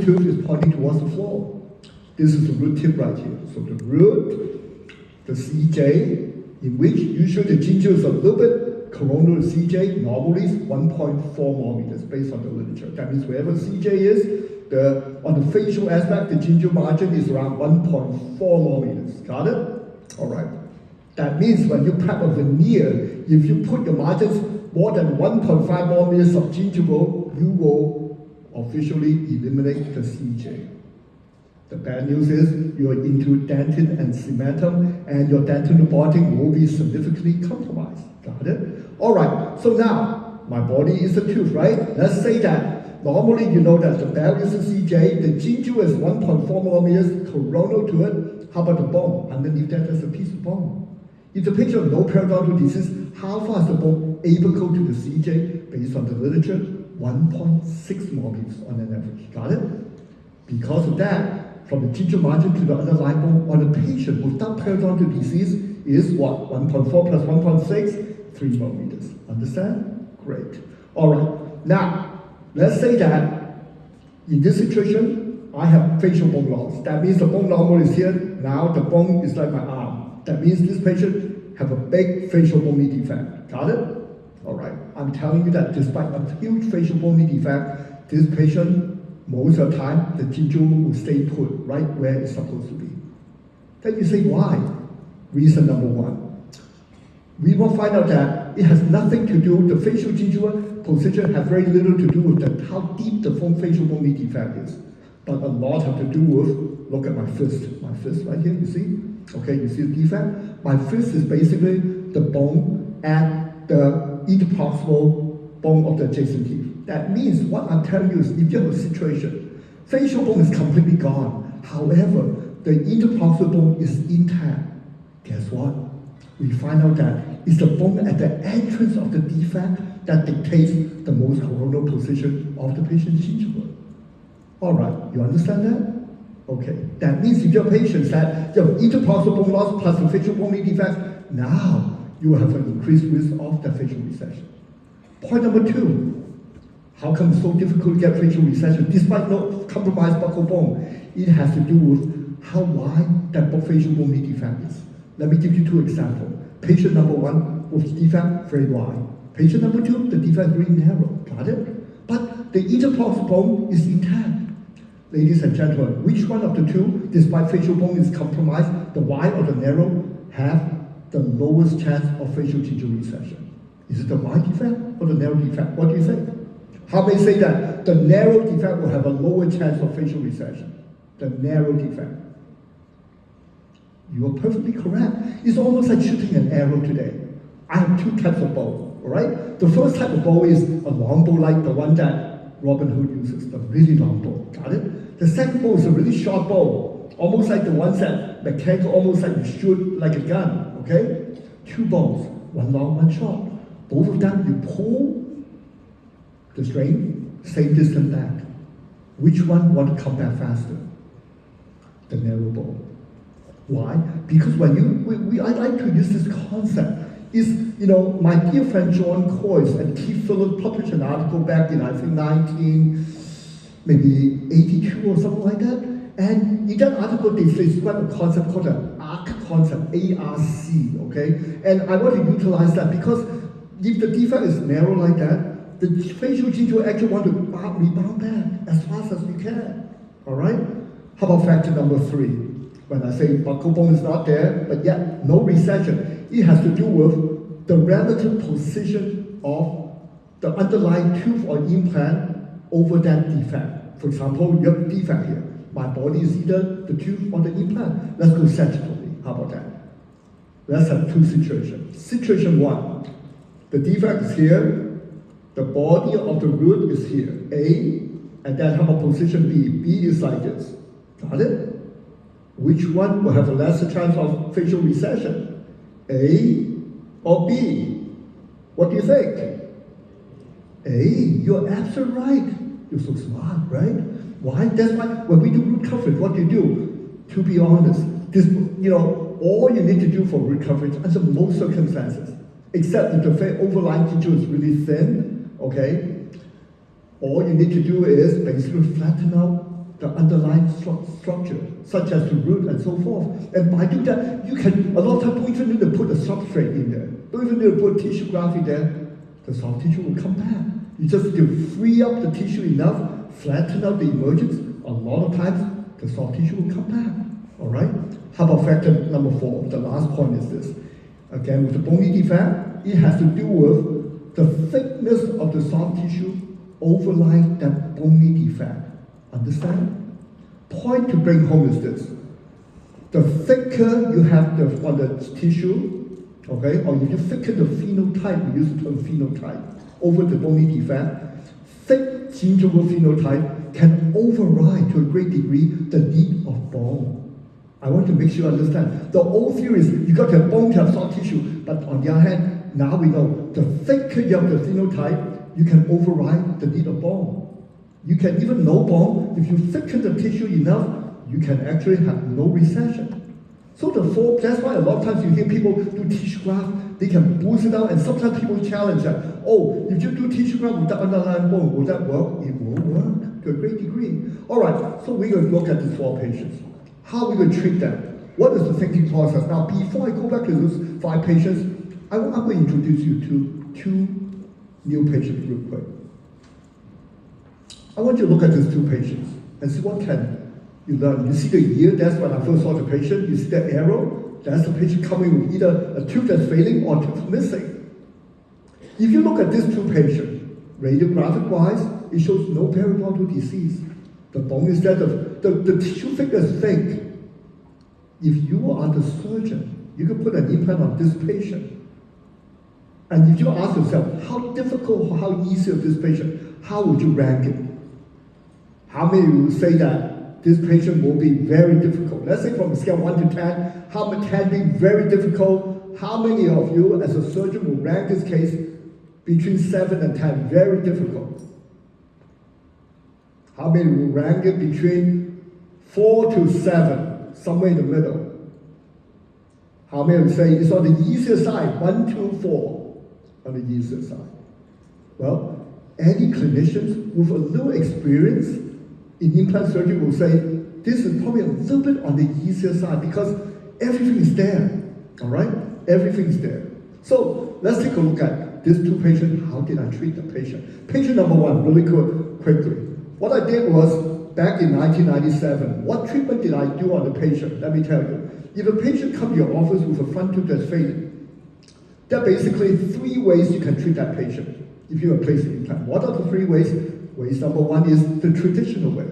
tooth is pointing towards the floor. This is the root tip right here. So the root, the CJ, in which usually the gingiva is a little bit coronal to CJ, normally is 1.4 millimeters based on the literature. That means wherever CJ is, on the facial aspect, the gingival margin is around 1.4 millimeters. Got it? All right. That means when you prep a veneer, if you put your margins more than 1.5 millimeters of gingival, you will officially eliminate the CJ. The bad news is you're into dentin and cementum, and your dentin bonding will be significantly compromised. Got it? All right. So now, my body is a tooth, right? Let's say that normally you know that the barrier is a CJ, the gingiva is 1.4 millimeters coronal to it. How about the bone? Underneath that, there's a piece of bone. If the patient has no periodontal disease, how far is the bone able to go to the CJ based on the literature? 1.6 millimeters on an average. Got it? Because of that, from the gingival margin to the underlying bone on a patient without periodontal disease is what? 1.4 plus 1.6, 3 millimeters. Understand? Great. All right. Now, let's say that in this situation, I have facial bone loss. That means the bone normal is here. Now the bone is like my arm. That means this patient have a big facial bony defect. Got it? All right. I'm telling you that despite a huge facial bony defect, this patient, most of the time, the gingiva will stay put right where it's supposed to be. Then you say, why? Reason number one. We will find out that it has nothing to do, the facial gingiva position has very little to do with how deep the facial bony defect is. But a lot have to do with, look at my fist right here, you see? Okay, you see the defect? My fist is basically the bone at the interproximal bone of the adjacent teeth. That means what I'm telling you is if you have a situation, facial bone is completely gone. However, the interproximal bone is intact. Guess what? We find out that it's the bone at the entrance of the defect that dictates the most coronal position of the patient's gingiva. All right, you understand that? Okay, that means if your patients that you have interproximal bone loss plus the facial bony defect, now you have an increased risk of the facial recession. Point number two. How come it's so difficult to get facial recession despite no compromised buccal bone? It has to do with how wide that facial bony defect is. Let me give you two examples. Patient number one with defect very wide. Patient number two, the defect very narrow. Got it? But the interproximal bone is intact. Ladies and gentlemen, which one of the two, despite facial bone is compromised, the wide or the narrow, have the lowest chance of facial gingival recession? Is it the wide defect or the narrow defect? What do you think? How may say that the narrow defect will have a lower chance of facial recession? The narrow defect. You are perfectly correct. It's almost like shooting an arrow today. I have two types of bow, all right? The first type of bow is a long bow like the one that Robin Hood uses, the really long bow. Got it? The second bow is a really short bow, almost like the ones that mechanical, almost like you shoot like a gun, okay? Two bows, one long, one short. Both of them, you pull the string, same distance back. Which one want to come back faster? The narrow bow. Why? Because when I like to use this concept. Is, you know, my dear friend John Coyce and Keith Phillips published an article back in, I think, 1982 or something like that. And in that article, they describe a concept called an ARC concept, A-R-C, okay? And I want to utilize that because if the defect is narrow like that, the facial gingiva actually want to rebound back as fast as we can, all right? How about factor number three? When I say buccal bone is not there, but yet no recession, it has to do with the relative position of the underlying tooth or implant over that defect. For example, you have a defect here. My body is either the tooth or the implant. Let's go sagittally. How about that? Let's have two situations. Situation one, the defect is here, the body of the root is here, A, and then how about position B? B is like this. Got it? Which one will have a lesser chance of facial recession? A or B? What do you think? A, you're absolutely right. You're so smart, right? Why? That's why when we do root coverage, what do you do? To be honest, this, you know, all you need to do for root coverage under most circumstances, except if the overlying gingiva is really thin, okay? All you need to do is basically flatten out the underlying structure, such as the root and so forth. And by doing that, you can, a lot of times, don't even need to put a substrate in there. Don't even need to put tissue graft in there. The soft tissue will come back. You just need to free up the tissue enough, flatten out the emergence. A lot of times, the soft tissue will come back. All right? How about factor number 4? The last point is this. Again, with the bony defect, it has to do with the thickness of the soft tissue overlying that bony defect. Understand? Point to bring home is this. The thicker you have on the tissue, okay, or if you thicken the phenotype, we use the term phenotype, over the bony defect, thick gingival phenotype can override to a great degree the need of bone. I want to make sure you understand. The old theory is you got to have bone to have soft tissue, but on the other hand, now we know the thicker you have the phenotype, you can override the need of bone. You can even no bone, if you thicken the tissue enough, you can actually have no recession. So that's why a lot of times you hear people do tissue graft, they can boost it out, and sometimes people challenge that, oh, if you do tissue graft with the underlying bone, will that work? It will work to a great degree. All right, so we're going to look at these 4 patients. How are we going to treat them? What is the thinking process? Now, before I go back to those 5 patients, I'm going to introduce you to 2 new patients real quick. I want you to look at these 2 patients and see what can you learn. You see the year, that's when I first saw the patient. You see the arrow, that's the patient coming with either a tooth that's failing or a tooth missing. If you look at these 2 patients, radiographic-wise, it shows no periodontal disease. The bone is there, the tissue thickness is thick. If you are the surgeon, you can put an implant on this patient. And if you ask yourself, how difficult or how easy is this patient, how would you rank it? How many will say that this patient will be very difficult? Let's say from a scale 1 to 10, how much 10 being very difficult? How many of you as a surgeon will rank this case between 7 and 10? Very difficult. How many will rank it between 4 to 7, somewhere in the middle? How many will say it's on the easier side, 1 to 4 on the easier side? Well, any clinicians with a little experience in implant surgery will say this is probably a little bit on the easier side because everything is there, all right? Everything is there. So let's take a look at these 2 patients. How did I treat the patient? Patient number 1, really quickly. What I did was, back in 1997, what treatment did I do on the patient? Let me tell you. If a patient comes to your office with a front tooth that's failing, there are basically 3 ways you can treat that patient if you replace the implant. What are the 3 ways? Ways number 1 is the traditional way.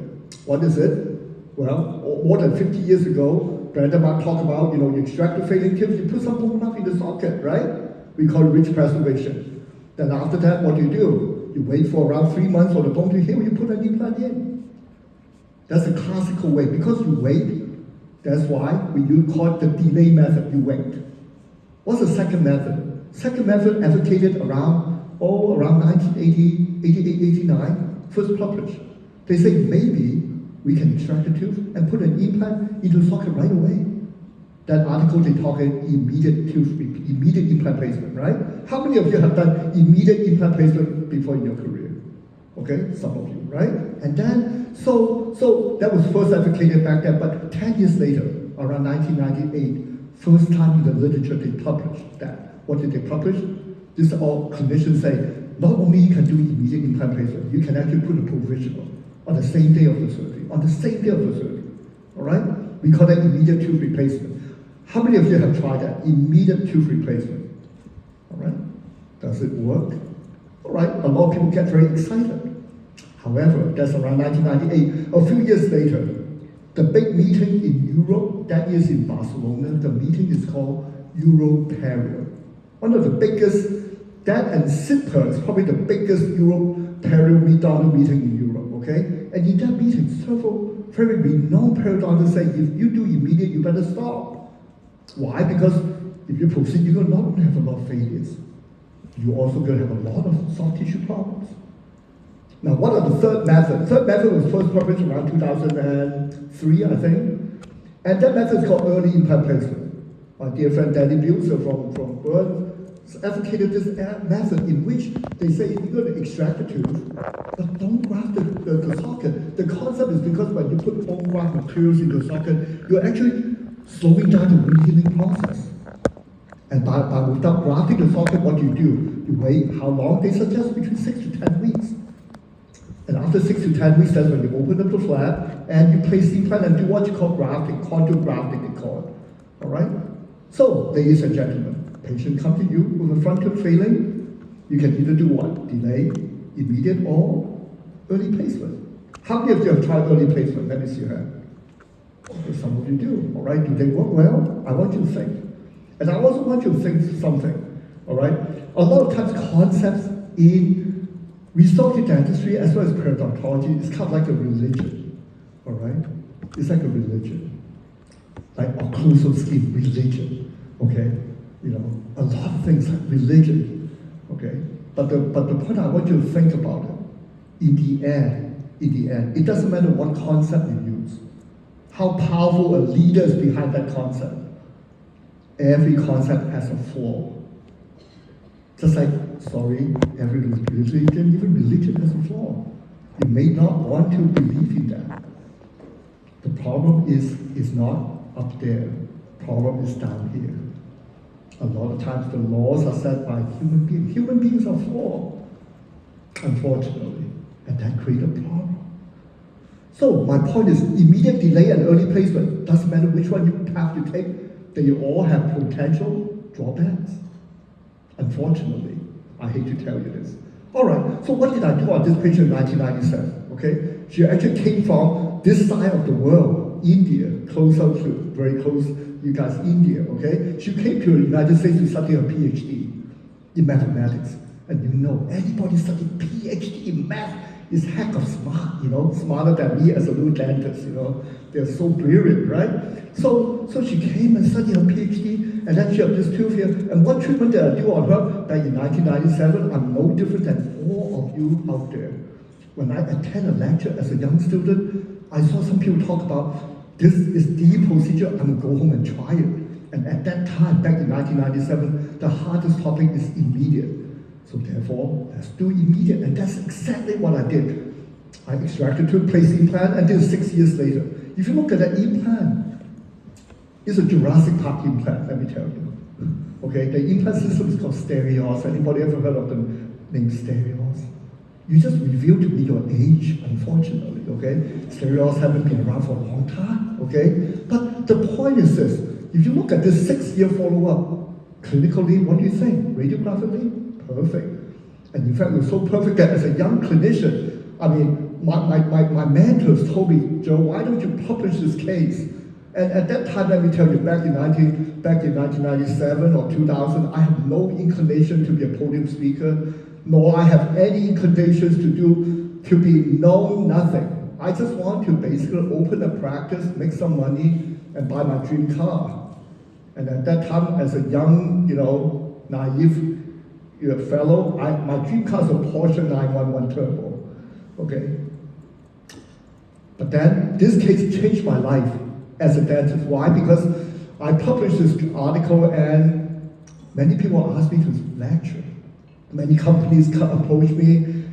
What is it? Well, more than 50 years ago, Brandon Mark talked about, you extract the failing tooth, you put some bone graft in the socket, right? We call it ridge preservation. Then after that, what do? You wait for around 3 months for the bone to heal, you put an implant in. That's the classical way. Because you wait, that's why we call it the delay method, you wait. What's the second method? Second method advocated around 1980, 88, 89, first published. They say maybe we can extract the tooth and put an implant into the socket right away. That article, they talk about immediate implant placement, right? How many of you have done immediate implant placement before in your career? Okay, some of you, right? And then, so that was first advocated back then, but 10 years later, around 1998, first time in the literature they published that. What did they publish? This is all clinicians say, not only you can do immediate implant placement, you can actually put a provisional on the same day of the surgery, all right? We call that immediate tooth replacement. How many of you have tried that? Immediate tooth replacement, all right? Does it work? All right, a lot of people get very excited. However, that's around 1998. A few years later, the big meeting in Europe, that is in Barcelona, the meeting is called Europerio. One of the biggest, that and CIPA is probably the biggest Europerio meeting in Europe, okay? And in that meeting, several very renowned periodontists say, if you do immediate, you better stop. Why? Because if you proceed, you're going to not only have a lot of failures, you're also going to have a lot of soft tissue problems. Now, what are the third method? Third method was first published around 2003, I think. And that method is called early implant placement. My dear friend Danny Buser from Bern advocated this method in which they say you're going to extract the tooth, but don't graft the socket. The concept is because when you put bone graft materials into the socket, you're actually slowing down the wound healing process. And without grafting the socket, what you do, you wait how long? They suggest between 6 to 10 weeks. And after 6 to 10 weeks, that's when you open up the flap and you place the implant and do what you call grafting, contour grafting they call it. All right? So, ladies and gentlemen, patient come to you with a front tooth failing, you can either do what? Delay, immediate, or early placement. How many of you have tried early placement? Let me see your hand. Okay, some of you do. All right? Do they work well? I want you to think. And I also want you to think something. All right? A lot of times concepts in restorative dentistry as well as periodontology is kind of like a religion, all right? It's like a religion, like occlusal scheme, religion, okay? You know, a lot of things like religion, okay? But the point I want you to think about it, in the end, it doesn't matter what concept you use, how powerful a leader is behind that concept. Every concept has a flaw. Just like, sorry, every religion, even religion has a flaw. You may not want to believe in that. The problem is not up there. The problem is down here. A lot of times the laws are set by human beings. Human beings are flawed, unfortunately, and that creates a problem. So my point is, immediate delay and early placement, doesn't matter which one you have to take, they all have potential drawbacks. Unfortunately, I hate to tell you this. All right, so what did I do on this patient in 1997? Okay, she actually came from this side of the world, India, closer to, very close, you guys, India, okay? She came to the United States to study her PhD in mathematics. And you know, anybody studying PhD in math is heck of smart, you know, smarter than me as a little dentist, you know. They're so brilliant, right? So she came and studied her PhD, and then she had this tooth here. And what treatment did I do on her back in 1997? I'm no different than all of you out there. When I attend a lecture as a young student, I saw some people talk about, this is the procedure, I'm gonna go home and try it. And at that time, back in 1997, the hardest topic is immediate. So therefore, let's do immediate, and that's exactly what I did. I extracted tooth, placed implant, and this 6 years later. If you look at that implant, it's a Jurassic Park implant, let me tell you. Okay, the implant system is called Stereos. Anybody ever heard of the name Stereos? You just revealed to me your age, unfortunately, okay? Stereos haven't been around for a long time, okay? But the point is this, if you look at this 6-year follow-up, clinically, what do you think? Radiographically? Perfect. And in fact, it was so perfect that as a young clinician, I mean, my mentors told me, Joe, why don't you publish this case? And at that time, let me tell you, back in 1997 or 2000, I had no inclination to be a podium speaker, nor I have any inclinations to be known, nothing. I just want to basically open a practice, make some money, and buy my dream car. And at that time, as a young, you know, naive fellow, my dream car is a Porsche 911 Turbo, okay? But then, this case changed my life as a dentist. Why? Because I published this article and many people asked me to lecture. Many companies approach me,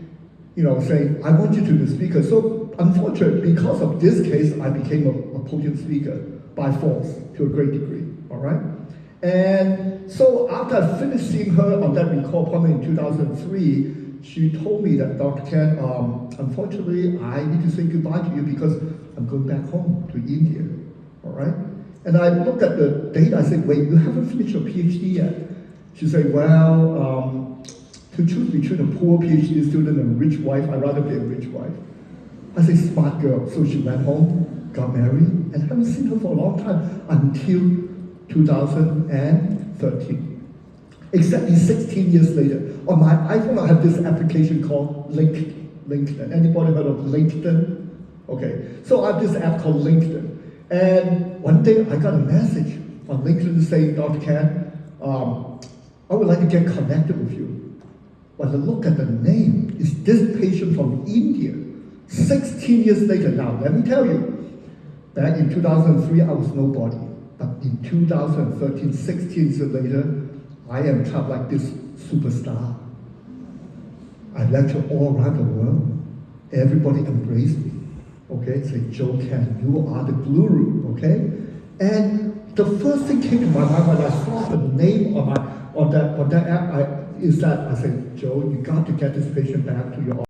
you know, saying, I want you to be a speaker. So unfortunately, because of this case, I became a podium speaker by force to a great degree, all right? And so after I finished seeing her on that recall appointment in 2003, she told me that, Dr. Ken, unfortunately, I need to say goodbye to you because I'm going back home to India, all right? And I looked at the date, I said, wait, you haven't finished your PhD yet. She said, well, to choose between a poor PhD student and a rich wife, I'd rather be a rich wife. I said, smart girl. So she went home, got married, and haven't seen her for a long time until 2013. Exactly 16 years later. On my iPhone, I have this application called LinkedIn. Anybody heard of LinkedIn? Okay, so I have this app called LinkedIn. And one day I got a message on LinkedIn saying, Dr. Ken, I would like to get connected with you. But look at the name, it's this patient from India. 16 years later now, let me tell you, back in 2003, I was nobody. But in 2013, 16 years later, I am kind of like this superstar. I lecture all around the world. Everybody embraced me. Okay, say, Joe Ken, you are the guru. Okay, and the first thing came to my mind when I saw the name on that app is that I said, Joe, you got to get this patient back to your